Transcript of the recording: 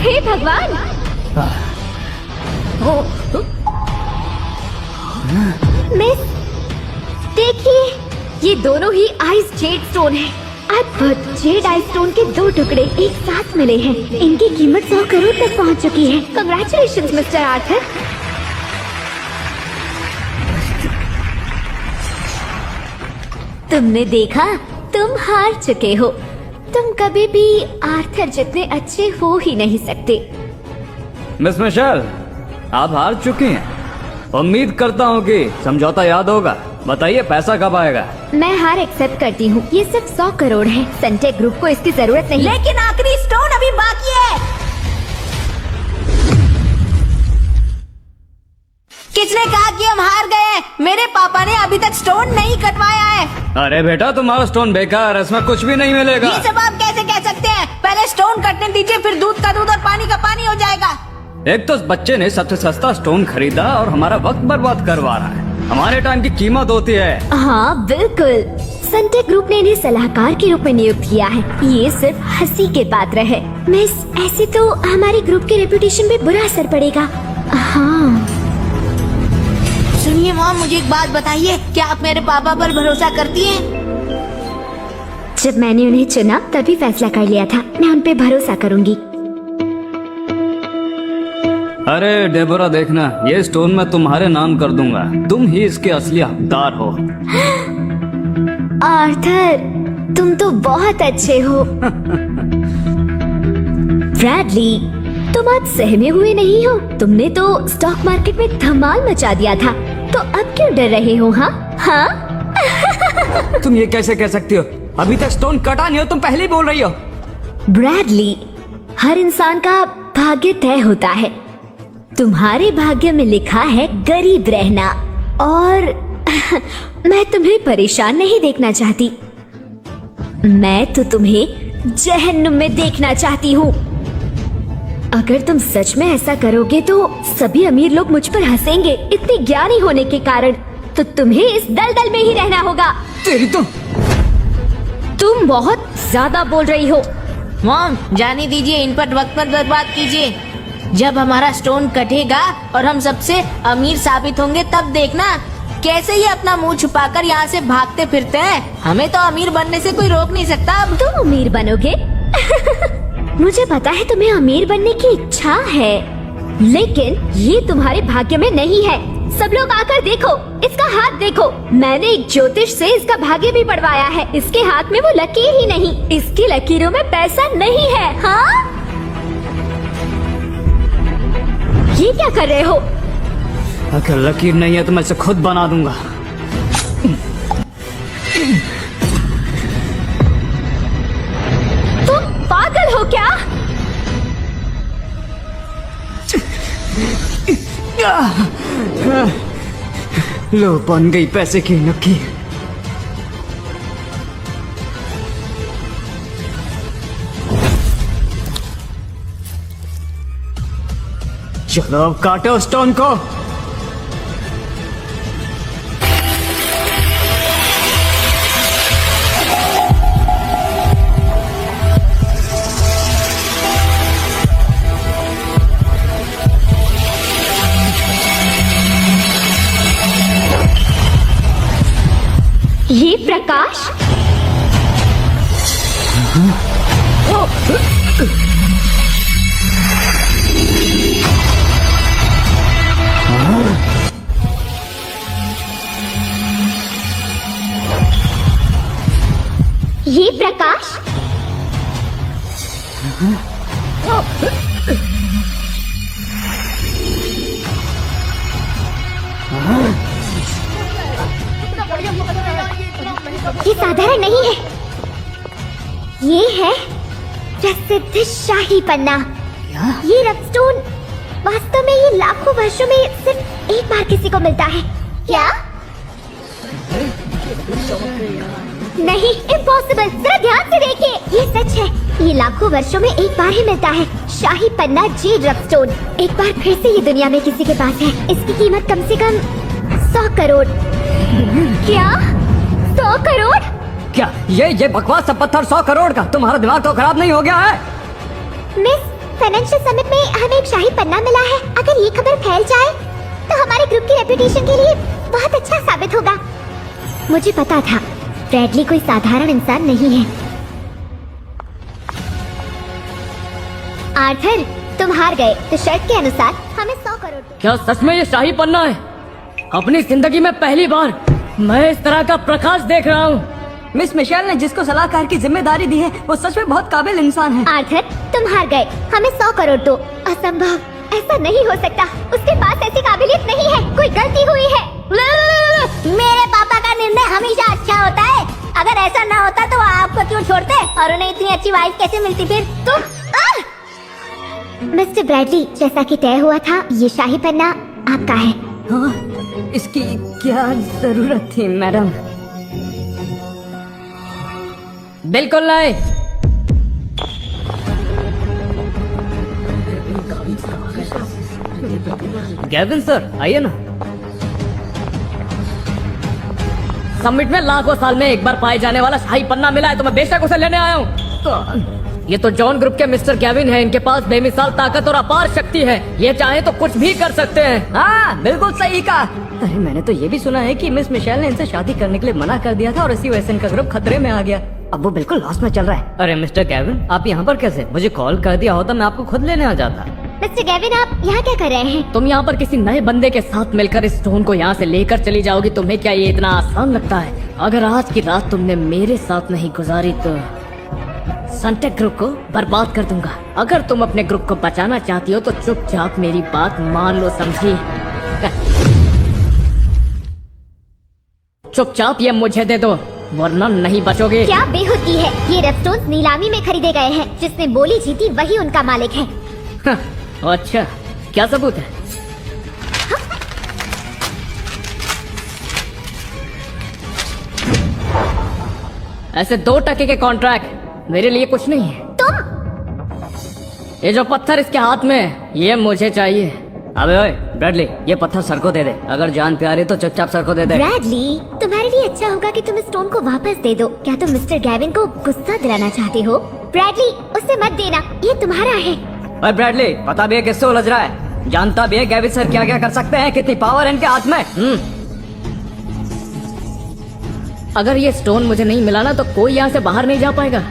हे भगवान! मिस, देखिए, ये दोनों ही आइस जेड स्टोन है। अद्भुत जेड आइस स्टोन के 2 टुकड़े एक साथ मिले हैं। इनकी कीमत 100 करोड़ तक पहुंच चुकी है। Congratulations mister Arthur. तुमने देखा, तुम हार चुके हो। तुम कभी भी आर्थर जितने अच्छे हो ही नहीं सकते। मिस मिशेल, आप हार चुकी हैं। उम्मीद करता हूँ कि समझौता याद होगा। बताइए, पैसा कब आएगा? मैं हार एक्सेप्ट करती हूँ। ये सिर्फ 100 करोड़ है। सनटेक ग्रुप को इसकी जरूरत नहीं। लेकिन आखिरी स्टोन अभी बाकी है। किसने कहा कि हम हार गए हैं? मेरे पापा ने अभी तक स्टोन नहीं कटवाया है। अरे बेटा, तुम्हारा स्टोन बेकार है, इसमें कुछ भी नहीं मिलेगा। ये सब आप कैसे कह सकते हैं? पहले स्टोन कटने दीजिए, फिर दूध का दूध और पानी का पानी हो जाएगा। एक तो इस बच्चे ने सबसे सस्ता स्टोन खरीदा और हमारा वक्त बर्बाद करवा रहा है। हमारे टाइम की कीमत होती है। हाँ बिल्कुल। सनटेक ग्रुप ने इन्हें सलाहकार के रूप में नियुक्त किया है। ये सिर्फ हंसी के पात्र है। मिस, ऐसे तो हमारे ग्रुप के रेपुटेशन पे बुरा असर पड़ेगा। हाँ। सुनिए मॉम, मुझे एक बात बताइए, क्या आप मेरे पापा पर भरोसा करती हैं? जब मैंने उन्हें चुना तभी फैसला कर लिया था, मैं उन पे भरोसा करूंगी। अरे डेबोरा, देखना, ये स्टोन मैं तुम्हारे नाम कर दूंगा। तुम ही इसके असली हकदार हो। आर्थर, तुम तो बहुत अच्छे हो। ब्रैडली, तुम आज सहमे हुए नहीं हो। तुमने तो स्टॉक मार्केट में धमाल मचा दिया था, तो अब क्यों डर रहे हो? हाँ? तुम ये कैसे कह सकती हो? अभी तक स्टोन कटा नहीं हो, तुम पहले ही बोल रही हो। ब्रैडली, हर इंसान का भाग्य तय होता है। तुम्हारे भाग्य में लिखा है गरीब रहना, और मैं तुम्हें परेशान नहीं देखना चाहती। मैं तो तुम्हें जहन्नुम में देखना चाहती हूँ। अगर तुम सच में ऐसा करोगे तो सभी अमीर लोग मुझ पर हंसेंगे। इतने ज्ञानी होने के कारण तो तुम्हें इस दलदल में ही रहना होगा। तेरी तो तुम बहुत ज्यादा बोल रही हो। मॉम, जाने दीजिए, इन पर वक्त मत बर्बाद कीजिए। जब हमारा स्टोन कटेगा और हम सबसे अमीर साबित होंगे, तब देखना कैसे ये अपना मुंह छुपाकर यहाँ से भागते फिरते हैं। हमें तो अमीर बनने से कोई रोक नहीं सकता। अब तुम अमीर बनोगे? मुझे पता है तुम्हें अमीर बनने की इच्छा है, लेकिन ये तुम्हारे भाग्य में नहीं है। सब लोग आकर देखो, इसका हाथ देखो। मैंने एक ज्योतिष से इसका भाग्य भी पढ़वाया है। इसके हाथ में वो लकीर ही नहीं, इसकी लकीरों में पैसा नहीं है। हाँ, ये क्या कर रहे हो? अगर लकीर नहीं है तो मैं इसे खुद बना दूंगा। तुम पागल हो क्या? लो, बन गई पैसे की लकीर। चलो अब काटो स्टोन को। ये प्रकाश? ये प्रकाश? ये साधारण नहीं है, ये है प्रसिद्ध शाही पन्ना। ये रबस्टोन, वास्तव में ये लाखों वर्षों में सिर्फ एक बार किसी को मिलता है। क्या? नहीं, इम्पॉसिबल। जरा ध्यान से देखिए, ये सच है। ये लाखों वर्षों में एक बार ही मिलता है। शाही पन्ना जेड रबस्टोन एक बार फिर से ये दुनिया में किसी के पास है। इसकी कीमत कम से कम 100 करोड़। क्या? 100 करोड़? क्या ये बकवास सब पत्थर 100 करोड़ का? तुम्हारा दिमाग तो खराब नहीं हो गया है? मिस, फाइनेंशियल समिट में हमें एक शाही पन्ना मिला है। अगर ये खबर फैल जाए तो हमारे ग्रुप की रेपुटेशन के लिए बहुत अच्छा साबित होगा। मुझे पता था ब्रैडली कोई साधारण इंसान नहीं है। आर्थर, तुम हार गए तो शर्त के अनुसार हमें 100 करोड़ दो। क्या सच में ये शाही पन्ना है? अपनी जिंदगी में पहली बार मैं इस तरह का प्रकाश देख रहा हूँ। मिस मिशेल ने जिसको सलाहकार की जिम्मेदारी दी है वो सच में बहुत काबिल इंसान है। आर्थर, तुम हार गए, हमें 100 करोड़ दो। असंभव, ऐसा नहीं हो सकता। उसके पास ऐसी काबिलियत नहीं है, कोई गलती हुई है। मेरे पापा का निर्णय हमेशा अच्छा होता है। अगर ऐसा ना होता तो वो आपको क्यों छोड़ते और उन्हें इतनी अच्छी वाइफ कैसे मिलती फिर? मिस्टर ब्रैडली, जैसा कि तय हुआ था, ये शाही पन्ना आपका है। हाँ, इसकी क्या जरूरत थी मैडम? बिल्कुल नहीं। गैविन सर, आइए ना। समिट में लाखों साल में एक बार पाए जाने वाला शाही पन्ना मिला है तो मैं बेशक उसे लेने आया हूँ। ये तो जॉन ग्रुप के मिस्टर गैविन है। इनके पास बेमिसाल ताकत और अपार शक्ति है। ये चाहे तो कुछ भी कर सकते हैं। हाँ, बिल्कुल सही कहा। अरे मैंने तो ये भी सुना है कि मिस मिशेल ने इनसे शादी करने के लिए मना कर दिया था और इसी वजह से इनका ग्रुप खतरे में आ गया। अब वो बिल्कुल लॉस में चल रहा है। अरे मिस्टर गैविन, आप यहाँ पर कैसे? मुझे कॉल कर दिया होता मैं आपको खुद लेने आ जाता। मिस्टर गैविन, आप यहाँ क्या कर रहे हैं? तुम यहाँ पर किसी नए बंदे के साथ मिलकर इस स्टोन को यहाँ से लेकर चली जाओगी। तुम्हें क्या ये इतना आसान लगता है? अगर आज की रात तुमने मेरे साथ नहीं गुजारी तो सनटेक ग्रुप को बर्बाद कर दूंगा। अगर तुम अपने ग्रुप को बचाना चाहती हो तो चुपचाप मेरी बात मान लो, समझी? चुपचाप ये मुझे दे दो वरना नहीं बचोगे। क्या बेहूदगी है। ये रेपस्टोन्स नीलामी में खरीदे गए हैं। जिसने बोली जीती वही उनका मालिक है। अच्छा, क्या सबूत है? ऐसे 2 टके के कॉन्ट्रैक्ट मेरे लिए कुछ नहीं है। ये जो पत्थर इसके हाथ में है, ये मुझे चाहिए। अबे ओए ब्रैडली, ये पत्थर सर को दे दे। अगर जान प्यारी तो चुपचाप सर को दे दे। ब्रैडली, तुम्हारे लिए अच्छा होगा कि तुम इस स्टोन को वापस दे दो। क्या तुम मिस्टर गैविन को गुस्सा दिलाना चाहते हो? ब्रैडली, उसे मत देना, ये तुम्हारा है। ओए ब्रैडली, पता भी है किससे उलझ रहा है? जानता भी है गैविन सर क्या क्या कर सकते हैं, कितनी पावर है इनके हाथ में। अगर ये स्टोन मुझे नहीं मिला ना तो कोई यहाँ से बाहर नहीं जा पाएगा।